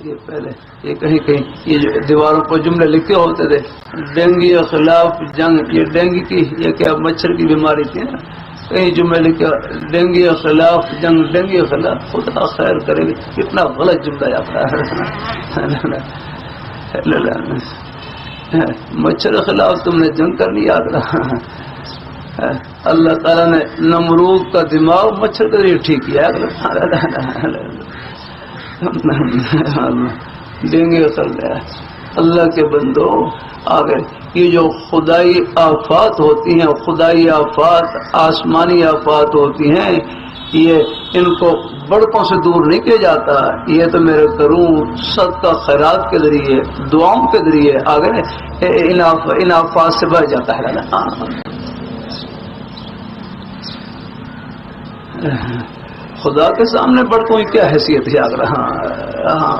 یہ پہلے یہ کہیں کہیں یہ جو دیواروں پر جملے لکھے ہوتے تھے، ڈینگی کے خلاف جنگ، یہ ڈینگی کی یہ کیا مچھر کی بیماری تھی نا، کئی جملے لکھے ڈینگی کے خلاف جنگ، ڈینگی کے خلاف، خدا خیر کرے گی، کتنا غلط جملہ یاد ہے۔ مچھر کے خلاف تم نے جنگ کرنی یاد رہا۔ اللہ تعالیٰ نے نمرود کا دماغ مچھر کے ذریعے ٹھیک کیا۔ ڈینگی اللہ کے بندو آگے یہ جو خدائی آفات ہوتی ہیں، خدائی آفات آسمانی آفات ہوتی ہیں، یہ ان کو بڑکوں سے دور نہیں کیا جاتا، یہ تو میرے کروں صدقہ خیرات کے ذریعے، دعاؤں کے ذریعے آگے ان آفات سے بچ جاتا ہے نا۔ خدا کے سامنے بڑکوں کی کیا حیثیت ہے؟ ہاں